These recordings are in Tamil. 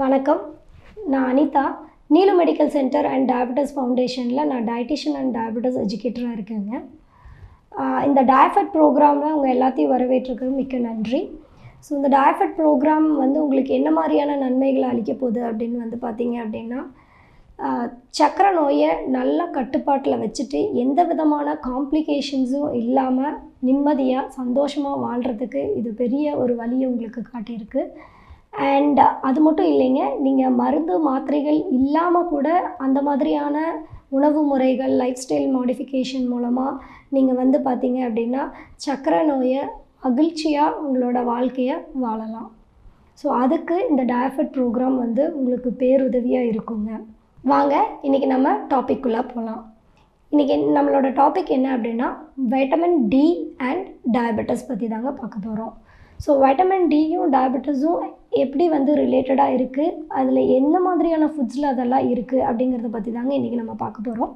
வணக்கம். நான் Anitha. Neelu medical centre and diabetes ஃபவுண்டேஷனில் நான் டயட்டிஷியன் அண்ட் டயபெட்டிஸ் எஜுகேட்டராக இருக்கேங்க. இந்த டயஃபெட் ப்ரோக்ராமில் உங்கள் எல்லாத்தையும் வரவேற்றுக்கு மிக்க நன்றி. ஸோ இந்த டயஃபெட் ப்ரோக்ராம் வந்து உங்களுக்கு என்ன மாதிரியான நன்மைகளை அளிக்க போகுது அப்படின்னு வந்து பார்த்தீங்க அப்படின்னா, சர்க்கரை நோயை நல்லா கட்டுப்பாட்டில் வச்சுட்டு எந்த விதமான காம்ப்ளிகேஷன்ஸும் இல்லாமல் நிம்மதியாக சந்தோஷமாக வாழ்கிறதுக்கு இது பெரிய ஒரு வழியை உங்களுக்கு காட்டியிருக்கு. அண்ட் அது மட்டும் இல்லைங்க, நீங்கள் மருந்து மாத்திரைகள் இல்லாமல் கூட அந்த மாதிரியான உணவு முறைகள் லைஃப் ஸ்டைல் மாடிஃபிகேஷன் மூலமாக நீங்கள் வந்து பார்த்தீங்க அப்படின்னா சர்க்கரை நோயை மகிழ்ச்சியாக உங்களோட வாழ்க்கையை வாழலாம். ஸோ அதுக்கு இந்த டயஃபெட் ப்ரோக்ராம் வந்து உங்களுக்கு பேருதவியாக இருக்குங்க. வாங்க இன்றைக்கி நம்ம டாபிக்குள்ளே போகலாம். இன்றைக்கி நம்மளோட டாபிக் என்ன அப்படின்னா வைட்டமின் டி அண்ட் டயபெட்டிஸ் பற்றி தாங்க பார்க்க போகிறோம். ஸோ வைட்டமின் டியும் டயபெட்டிஸும் எப்படி வந்து ரிலேட்டடாக இருக்குது, அதில் எந்த மாதிரியான ஃபுட்ஸில் அதெல்லாம் இருக்குது அப்படிங்கிறத பற்றி தாங்க இன்றைக்கி நம்ம பார்க்க போகிறோம்.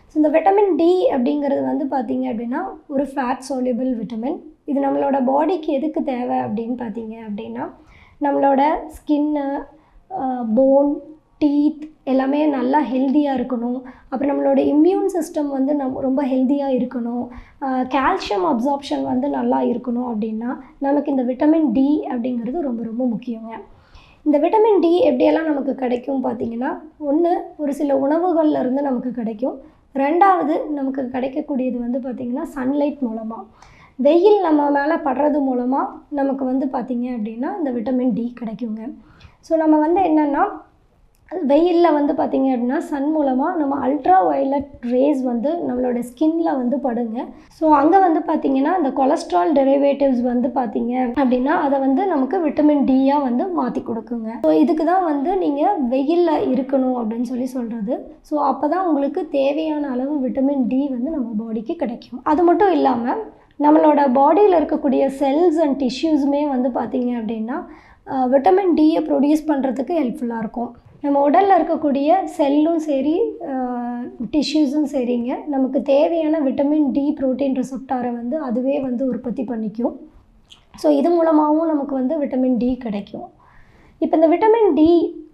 ஸோ இந்த விட்டமின் டி அப்படிங்கிறது வந்து பார்த்திங்க அப்படின்னா ஒரு ஃபேட் சால்யூபிள் விட்டமின். இது நம்மளோட பாடிக்கு எதுக்கு தேவை அப்படின்னு பார்த்தீங்க அப்படின்னா, நம்மளோட ஸ்கின்னு, போன், டீத் எல்லாமே நல்லா ஹெல்த்தியாக இருக்கணும். அப்புறம் நம்மளோட இம்யூன் சிஸ்டம் வந்து ரொம்ப ஹெல்த்தியாக இருக்கணும். கால்சியம் அப்சார்ப்ஷன் வந்து நல்லா இருக்கணும் அப்படின்னா நமக்கு இந்த விட்டமின் டி அப்படிங்கிறது ரொம்ப ரொம்ப முக்கியங்க. இந்த விட்டமின் டி எப்படியெல்லாம் நமக்கு கிடைக்கும் பார்த்திங்கன்னா, ஒன்று ஒரு சில உணவுகள்லேருந்து நமக்கு கிடைக்கும். ரெண்டாவது நமக்கு கிடைக்கக்கூடியது வந்து பார்த்திங்கன்னா சன்லைட் மூலமாக, வெயில் நம்ம மேலே படுறது மூலமாக நமக்கு வந்து பார்த்திங்க அப்படின்னா இந்த விட்டமின் டி கிடைக்குங்க. ஸோ நம்ம வந்து என்னென்னா வெயிலில் வந்து பார்த்திங்க அப்படின்னா சன் மூலமாக நம்ம அல்ட்ரா வயலட் ரேஸ் வந்து நம்மளோட ஸ்கின்ல வந்து படுங்க. ஸோ அங்கே வந்து பார்த்திங்கன்னா இந்த கொலஸ்ட்ரால் டெரிவேட்டிவ்ஸ் வந்து பார்த்திங்க அப்படின்னா அதை வந்து நமக்கு விட்டமின் டியாக வந்து மாற்றி கொடுக்குங்க. ஸோ இதுக்கு தான் வந்து நீங்கள் வெயிலில் இருக்கணும் அப்படின்னு சொல்கிறது. ஸோ அப்போ தான் உங்களுக்கு தேவையான அளவு விட்டமின் டி வந்து நம்ம பாடிக்கு கிடைக்கும். அது மட்டும் இல்லாமல் நம்மளோட பாடியில் இருக்கக்கூடிய செல்ஸ் அண்ட் டிஷ்யூஸுமே வந்து பார்த்திங்க அப்படின்னா விட்டமின் டியை ப்ரொடியூஸ் பண்ணுறதுக்கு ஹெல்ப்ஃபுல்லாக இருக்கும். நம்ம உடலில் இருக்கக்கூடிய செல்லும் சரி டிஷ்யூஸும் சரிங்க, நமக்கு தேவையான விட்டமின் டி புரோட்டீன் ரிசெப்டாரை வந்து அதுவே வந்து உற்பத்தி பண்ணிக்கும். ஸோ இது மூலமாகவும் நமக்கு வந்து விட்டமின் டி கிடைக்கும். இப்போ இந்த விட்டமின் டி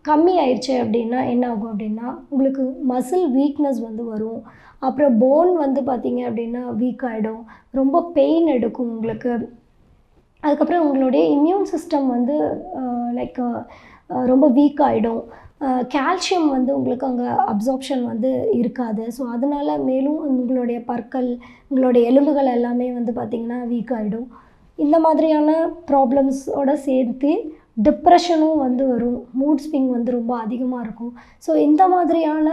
கம்மி ஆயிடுச்சு அப்படின்னா என்ன ஆகும் அப்படின்னா உங்களுக்கு மசில் வீக்னஸ் வந்து வரும். அப்புறம் போன் வந்து பார்த்திங்க அப்படின்னா வீக் ஆகிடும், ரொம்ப பெயின் எடுக்கும் உங்களுக்கு. அதுக்கப்புறம் உங்களுடைய இம்யூன் சிஸ்டம் வந்து ரொம்ப வீக் ஆகிடும். கால்சியம் வந்து உங்களுக்கு அங்கே அப்சார்ப்ஷன் வந்து இருக்காது. ஸோ அதனால் மேலும் உங்களுடைய பற்கள், உங்களுடைய எலும்புகள் எல்லாமே வந்து பார்த்திங்கன்னா வீக் ஆகிடும். இந்த மாதிரியான ப்ராப்ளம்ஸோடு சேர்த்து டிப்ரெஷனும் வந்து வரும், மூட் ஸ்விங் வந்து ரொம்ப அதிகமாக இருக்கும். ஸோ இந்த மாதிரியான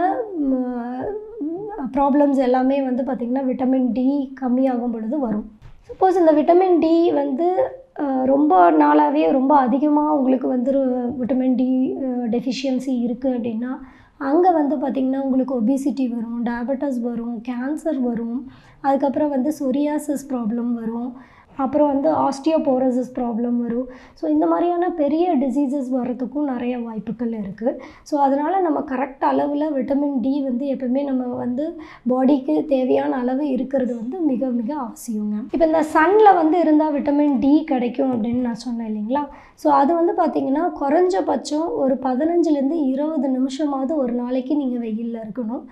ப்ராப்ளம்ஸ் எல்லாமே வந்து பார்த்திங்கன்னா விட்டமின் டி கம்மியாகும் பொழுது வரும். சப்போஸ் இந்த விட்டமின் டி வந்து ரொம்ப நாளாகவே ரொம்ப அதிகமாக உங்களுக்கு வந்து விட்டமின் டி டெஃபிஷியன்சி இருக்குது அப்படின்னா அங்கே வந்து பார்த்திங்கன்னா உங்களுக்கு ஒபிசிட்டி வரும், டயபெட்டிஸ் வரும், கேன்சர் வரும், அதுக்கப்புறம் வந்து சொரியாசிஸ் ப்ராப்ளம் வரும், அப்புறம் வந்து ஆஸ்டியோபோரோசிஸ் ப்ராப்ளம் வரும். ஸோ இந்த மாதிரியான பெரிய டிசீசஸ் வர்றதுக்கும் நிறைய வாய்ப்புகள் இருக்குது. ஸோ அதனால் நம்ம கரெக்ட் அளவில் விட்டமின் டி வந்து எப்பவுமே நம்ம வந்து பாடிக்கு தேவையான அளவு இருக்கிறது வந்து மிக மிக அவசியங்க. இப்போ இந்த சன்னில் வந்து இருந்தால் விட்டமின் டி கிடைக்கும் அப்படின்னு நான் சொன்னேன் இல்லைங்களா. ஸோ அது வந்து பார்த்திங்கன்னா குறைஞ்சபட்சம் ஒரு 15லேருந்து 20 நிமிஷமாவது ஒரு நாளைக்கு நீங்கள் வெயிலில் இருக்கணும்.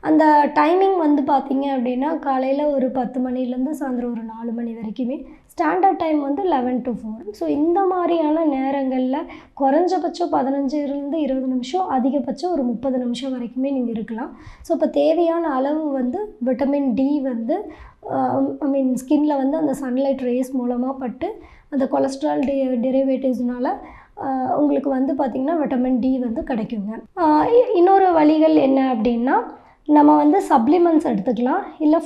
அந்த டைமிங் வந்து பார்த்திங்க அப்படின்னா காலையில் ஒரு 10 மணிலேருந்து சாயந்தரம் ஒரு 4 மணி வரைக்குமே, ஸ்டாண்டர்ட் டைம் வந்து 11 to 4. ஸோ இந்த மாதிரியான நேரங்களில் குறைஞ்சபட்சம் 15லேருந்து 20 நிமிஷம், அதிகபட்சம் ஒரு 30 நிமிஷம் வரைக்குமே நீங்கள் இருக்கலாம். ஸோ இப்போ தேவையான அளவு வந்து விட்டமின் டி வந்து ஸ்கின்ல வந்து அந்த சன்லைட் ரேஸ் மூலமாக பட்டு அந்த கொலஸ்ட்ரால் டெரிவேட்டிவ்ஸ்னால உங்களுக்கு வந்து பார்த்திங்கன்னா விட்டமின் டி வந்து கிடைக்குங்க. இன்னொரு வழிகள் என்ன அப்படின்னா, நம்ம வந்து சப்ளிமெண்ட்ஸ் எடுத்துக்கலாம், இல்லை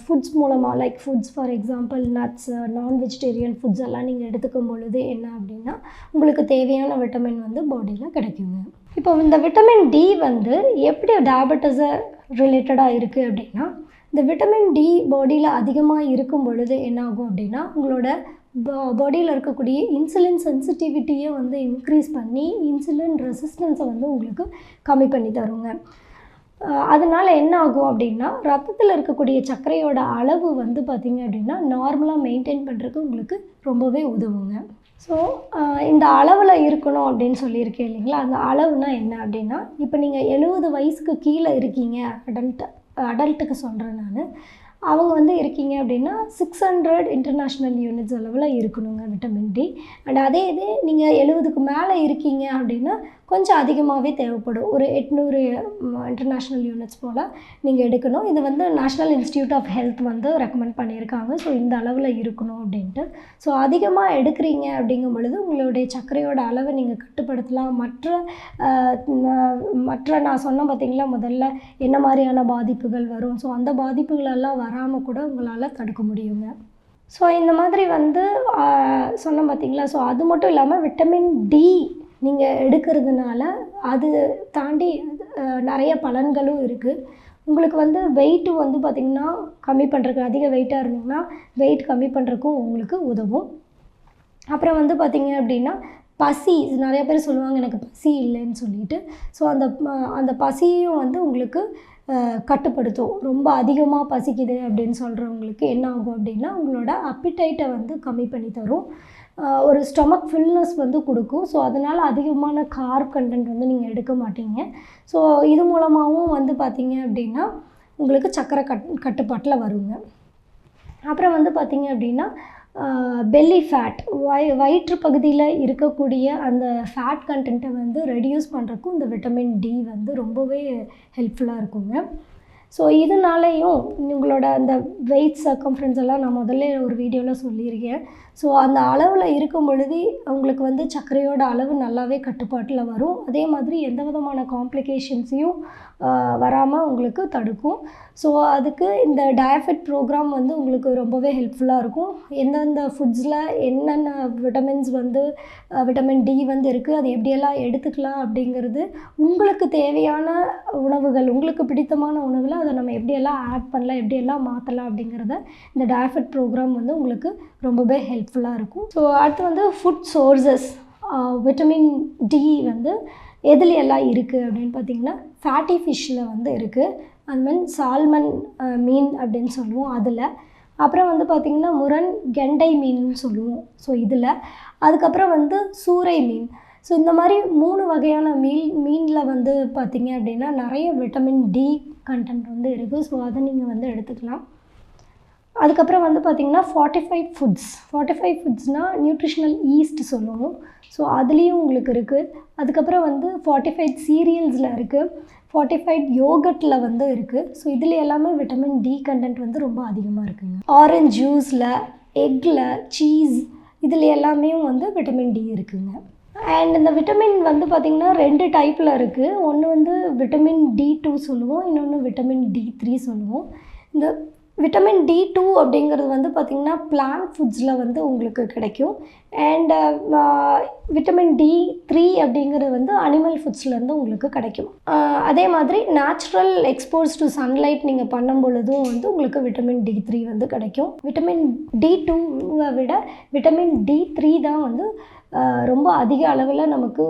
ஃபுட்ஸ் மூலமாக like foods for example nuts, நான் வெஜிடேரியன் ஃபுட்ஸ் எல்லாம் நீங்கள் எடுத்துக்கும் பொழுது என்ன அப்படின்னா உங்களுக்கு தேவையான விட்டமின் வந்து பாடியில் கிடைக்குங்க. இப்போ இந்த விட்டமின் டி வந்து எப்படி டயபெட்டிஸை ரிலேட்டடாக இருக்குது அப்படின்னா, இந்த விட்டமின் டி பாடியில் அதிகமாக இருக்கும் பொழுது என்ன ஆகும் அப்படின்னா உங்களோட பாடியில் இருக்கக்கூடிய இன்சுலின் சென்சிட்டிவிட்டியை வந்து இன்க்ரீஸ் பண்ணி இன்சுலின் ரெசிஸ்டன்ஸை வந்து உங்களுக்கு கம்மி பண்ணி தருங்க. அதனால் என்ன ஆகும் அப்படின்னா ரத்தத்தில் இருக்கக்கூடிய சர்க்கரையோட அளவு வந்து பார்த்திங்க அப்படின்னா நார்மலாக மெயின்டைன் பண்ணுறதுக்கு உங்களுக்கு ரொம்பவே உதவுங்க. ஸோ இந்த அளவில் இருக்கணும் அப்படின்னு சொல்லியிருக்கேன் இல்லைங்களா, அந்த அளவுனா என்ன அப்படின்னா, இப்போ நீங்கள் 70 வயசுக்கு கீழே இருக்கீங்க, அடல்ட்டுக்கு சொல்கிறேன் நான். அவங்க வந்து இருக்கீங்க அப்படின்னா 600 இன்டர்நேஷ்னல் யூனிட்ஸ் அளவில் இருக்கணுங்க விட்டமின் டி. அண்ட் அதே இது நீங்கள் 70க்கு மேலே இருக்கீங்க அப்படின்னா கொஞ்சம் அதிகமாகவே தேவைப்படும். ஒரு 800 இன்டர்நேஷ்னல் யூனிட்ஸ் போல் நீங்கள் எடுக்கணும். இது வந்து நேஷ்னல் இன்ஸ்டியூட் ஆஃப் ஹெல்த் வந்து ரெக்கமெண்ட் பண்ணியிருக்காங்க. ஸோ இந்த அளவில் இருக்கணும் அப்படின்ட்டு. ஸோ அதிகமாக எடுக்கிறீங்க அப்படிங்கும் பொழுது உங்களுடைய சர்க்கரையோட அளவை நீங்கள் கட்டுப்படுத்தலாம். மற்ற நான் சொன்னேன் பார்த்தீங்களா முதல்ல என்ன மாதிரியான பாதிப்புகள் வரும். ஸோ அந்த பாதிப்புகளெல்லாம் வராமல் கூட உங்களால் தடுக்க முடியுங்க. ஸோ இந்த மாதிரி வந்து சொன்னேன் பார்த்தீங்களா. ஸோ அது மட்டும் இல்லாமல் விட்டமின் டி நீங்கள் எடுக்கிறதுனால அது தாண்டி நிறைய பலன்களும் இருக்குது. உங்களுக்கு வந்து வெயிட்டு வந்து பார்த்திங்கன்னா கம்மி பண்ணுறதுக்கு, அதிக வெயிட்டாக இருந்தீங்கன்னா வெயிட் கம்மி பண்ணுறதுக்கும் உங்களுக்கு உதவும். அப்புறம் வந்து பார்த்திங்க அப்படின்னா பசி, நிறைய பேர் சொல்லுவாங்க எனக்கு பசி இல்லைன்னு சொல்லிட்டு. ஸோ அந்த பசியும் வந்து உங்களுக்கு கட்டுப்படுத்தும். ரொம்ப அதிகமாக பசிக்குது அப்படின்னு சொல்கிறவங்களுக்கு என்ன ஆகும் அப்படின்னா உங்களோட அப்பிடைட்டை வந்து கம்மி பண்ணி தரும். ஒரு ஸ்டொமக் ஃபில்னஸ் வந்து கொடுக்கும். ஸோ அதனால் அதிகமான கார்ப் கண்டென்ட் வந்து நீங்கள் எடுக்க மாட்டீங்க. ஸோ இது மூலமாகவும் வந்து பார்த்திங்க அப்படின்னா உங்களுக்கு சர்க்கரை கட்டுப்பாட்டில் வருங்க. அப்புறம் வந்து பார்த்திங்க அப்படின்னா பெல்லி ஃபேட், வயிற்று பகுதியில் இருக்கக்கூடிய அந்த ஃபேட் கண்டென்ட்டை வந்து ரெடியூஸ் பண்ணுறதுக்கும் இந்த விட்டமின் டி வந்து ரொம்பவே ஹெல்ப்ஃபுல்லாக இருக்குங்க. ஸோ இதனாலேயும் உங்களோட அந்த வெயிட் சர்க்கம்ஃபரன்ஸ் எல்லாம் நான் முதல்ல ஒரு வீடியோவில் சொல்லியிருக்கேன். ஸோ அந்த அளவில் இருக்கும் பொழுது உங்களுக்கு வந்து சர்க்கரையோட அளவு நல்லாவே கட்டுப்பாட்டில் வரும். அதே மாதிரி எந்த விதமான காம்ப்ளிகேஷன்ஸையும் வராமல் உங்களுக்கு தடுக்கும். ஸோ அதுக்கு இந்த டயஃபெட் ப்ரோக்ராம் வந்து உங்களுக்கு ரொம்பவே ஹெல்ப்ஃபுல்லாக இருக்கும். எந்தெந்த ஃபுட்ஸில் என்னென்ன விட்டமின்ஸ் வந்து விட்டமின் டி வந்து இருக்குது, அது எப்படியெல்லாம் எடுத்துக்கலாம் அப்படிங்கிறது, உங்களுக்கு தேவையான உணவுகள், உங்களுக்கு பிடித்தமான உணவில் அதை நம்ம எப்படியெல்லாம் ஆட் பண்ணலாம், எப்படியெல்லாம் மாற்றலாம் அப்படிங்கிறத இந்த டயஃபெட் ப்ரோக்ராம் வந்து உங்களுக்கு ரொம்பவே ஹெல்ப்ஃபுல்லாக இருக்கும். ஸோ அடுத்து வந்து ஃபுட் சோர்சஸ், விட்டமின் டி வந்து எதில் எல்லாம் இருக்குது அப்படின்னு பார்த்திங்கன்னா ஃபேட்டி ஃபிஷ்ஷில் வந்து இருக்குது. அது மீன் சால்மன் மீன் அப்படின்னு சொல்லுவோம் அதில். அப்புறம் வந்து பார்த்திங்கன்னா முரண் கெண்டை மீன்னு சொல்லுவோம். ஸோ இதில் அதுக்கப்புறம் வந்து சூறை மீன். ஸோ இந்த மாதிரி 3 வகையான மீனில் வந்து பார்த்திங்க அப்படின்னா நிறைய விட்டமின் டி கண்டென்ட் வந்து இருக்குது. ஸோ அதை நீங்கள் வந்து எடுத்துக்கலாம். அதுக்கப்புறம் வந்து பார்த்திங்கன்னா ஃபார்ட்டிஃபைட் ஃபுட்ஸ்னால் நியூட்ரிஷனல் ஈஸ்ட் சொல்லுவோம். ஸோ அதுலேயும் உங்களுக்கு இருக்குது. அதுக்கப்புறம் வந்து ஃபார்ட்டிஃபைட் சீரியல்ஸில் இருக்குது, ஃபார்ட்டிஃபைட் யோகர்ட்டில் வந்து இருக்குது. ஸோ இதில் எல்லாமே விட்டமின் டி கண்டென்ட் வந்து ரொம்ப அதிகமாக இருக்குங்க. ஆரஞ்ச் ஜூஸில், எக்கில், சீஸ் இதில் எல்லாமே வந்து விட்டமின் டி இருக்குங்க. அண்ட் இந்த விட்டமின் வந்து பார்த்திங்கன்னா 2 டைப்பில் இருக்குது. ஒன்று வந்து விட்டமின் D2 சொல்லுவோம், இன்னொன்று விட்டமின் D3 சொல்லுவோம். இந்த விட்டமின் D2 அப்படிங்கிறது வந்து பார்த்திங்கன்னா பிளான்ட் ஃபுட்ஸில் வந்து உங்களுக்கு கிடைக்கும். அண்ட் விட்டமின் D3 அப்படிங்கிறது வந்து அனிமல் ஃபுட்ஸ்லேருந்து உங்களுக்கு கிடைக்கும். அதே மாதிரி நேச்சுரல் எக்ஸ்போஸ் டு சன்லைட் நீங்கள் பண்ணும் பொழுதும் வந்து உங்களுக்கு விட்டமின் D3 வந்து கிடைக்கும். விட்டமின் D2வை விட விட்டமின் D3 தான் வந்து ரொம்ப அதிக அளவில் நமக்கு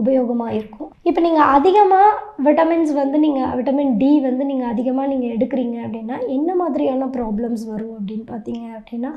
உபயோகமாக இருக்கும். இப்போ நீங்கள் அதிகமாக விட்டமின்ஸ் வந்து விட்டமின் டி வந்து அதிகமாக எடுக்கிறீங்க அப்படின்னா என்ன மாதிரியான ப்ராப்ளம்ஸ் வரும் அப்படின்னு பார்த்தீங்க அப்படின்னா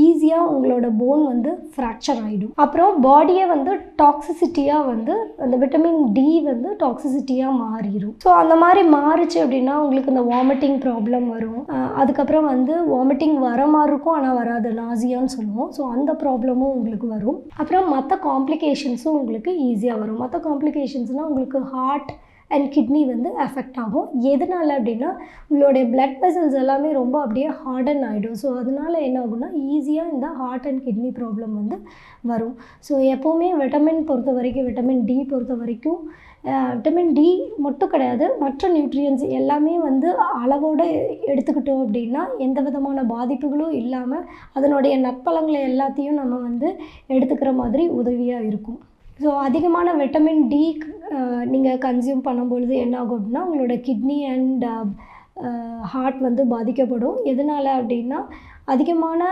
ஈஸியாக உங்களோட போன் வந்து ஃப்ராக்சர் ஆகிடும். அப்புறம் பாடியை வந்து டாக்ஸிசிட்டியாக வந்து அந்த விட்டமின் டி வந்து டாக்ஸிசிட்டியாக மாறிடும். ஸோ அந்த மாதிரி மாறிச்சு அப்படின்னா உங்களுக்கு இந்த வாமிட்டிங் ப்ராப்ளம் வரும். அதுக்கப்புறம் வந்து வாமிட்டிங் வர மாதிரி இருக்கும், ஆனால் வராது, நாசியான்னு சொல்லுவோம். ஸோ அந்த ப்ராப்ளமும் உங்களுக்கு வரும். அப்புறம் மற்ற காம்ப்ளிகேஷன்ஸும் உங்களுக்கு ஈஸியாக வரும். மற்ற காம்ப்ளிகேஷன்ஸ்னால் உங்களுக்கு ஹார்ட் அண்ட் கிட்னி வந்து எஃபெக்ட் ஆகும். எதனால் அப்படின்னா உங்களுடைய பிளட் வெசல்ஸ் எல்லாமே ரொம்ப அப்படியே ஹார்டன் ஆகிடும். ஸோ அதனால் என்ன ஆகும்னா ஈஸியாக இந்த ஹார்ட் அண்ட் கிட்னி ப்ராப்ளம் வந்து வரும். ஸோ எப்போவுமே விட்டமின் பொறுத்த வரைக்கும், விட்டமின் டி பொறுத்த வரைக்கும் விட்டமின் டி மட்டும் கிடையாது, மற்ற நியூட்ரியன்ஸ் எல்லாமே வந்து அளவோடு எடுத்துக்கிட்டோம் அப்படின்னா எந்த விதமான பாதிப்புகளும் இல்லாமல் அதனுடைய நற்பலங்களை எல்லாத்தையும் நம்ம வந்து எடுத்துக்கிற மாதிரி உதவியாக இருக்கும். ஸோ அதிகமான விட்டமின் டி நீங்கள் கன்சியூம் பண்ணும்பொழுது என்ன ஆகும் அப்படின்னா உங்களோட கிட்னி அண்ட் ஹார்ட் வந்து பாதிக்கப்படும். எதனால் அப்படின்னா அதிகமான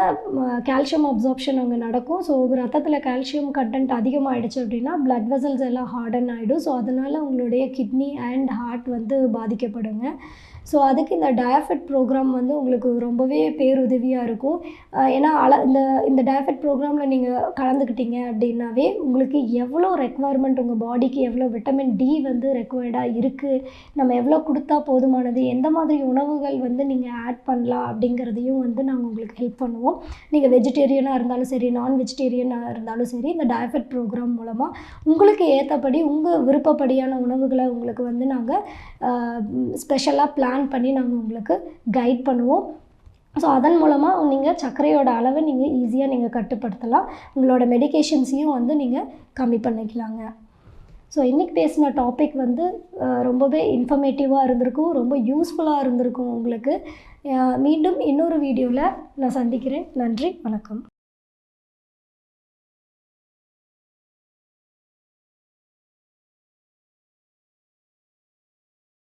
கால்சியம் அப்சார்ப்ஷன் அங்கே நடக்கும். ஸோ ரத்தத்தில் கால்சியம் கண்டென்ட் அதிகமாகிடுச்சு அப்படின்னா பிளட் வெசல்ஸ் எல்லாம் ஹார்டன் ஆகிடும். ஸோ அதனால் உங்களுடைய கிட்னி அண்ட் ஹார்ட் வந்து பாதிக்கப்படுங்க. ஸோ அதுக்கு இந்த டயாஃபெட் ப்ரோக்ராம் வந்து உங்களுக்கு ரொம்பவே பேருதவியாக இருக்கும். ஏன்னா இந்த டயாஃபெட் ப்ரோக்ராமில் நீங்கள் கலந்துக்கிட்டீங்க அப்படின்னாவே உங்களுக்கு எவ்வளோ ரெக்குவயர்மெண்ட் உங்கள் பாடிக்கு எவ்வளோ விட்டமின் டி வந்து ரெக்குவயர்டாக இருக்குது, நம்ம எவ்வளோ கொடுத்தா போதுமானது, எந்த மாதிரி உணவுகள் வந்து நீங்கள் ஆட் பண்ணலாம் அப்படிங்கிறதையும் வந்து நாங்கள் உங்களுக்கு ஹெல்ப் பண்ணுவோம். நீங்கள் வெஜிடேரியனாக இருந்தாலும் சரி, நான் வெஜிடேரியனாக இருந்தாலும் சரி, இந்த டயாஃபெட் ப்ரோக்ராம் மூலமாக உங்களுக்கு ஏற்றபடி உங்கள் விருப்பப்படியான உணவுகளை உங்களுக்கு வந்து நாங்கள் ஸ்பெஷலாக பிளான் பண்ணி நாங்கள் உங்களுக்கு கைட் பண்ணுவோம். ஸோ அதன் மூலமாக நீங்கள் சர்க்கரையோட அளவை நீங்கள் ஈஸியாக நீங்கள் கட்டுப்படுத்தலாம். உங்களோட மெடிகேஷன்ஸையும் வந்து நீங்கள் கம்மி பண்ணிக்கலாங்க. ஸோ இன்றைக்கி பேசின டாபிக் வந்து ரொம்பவே இன்ஃபர்மேட்டிவாக இருந்திருக்கும், ரொம்ப யூஸ்ஃபுல்லாக இருந்திருக்கும் உங்களுக்கு. மீண்டும் இன்னொரு வீடியோவில் நான் சந்திக்கிறேன். நன்றி, வணக்கம்.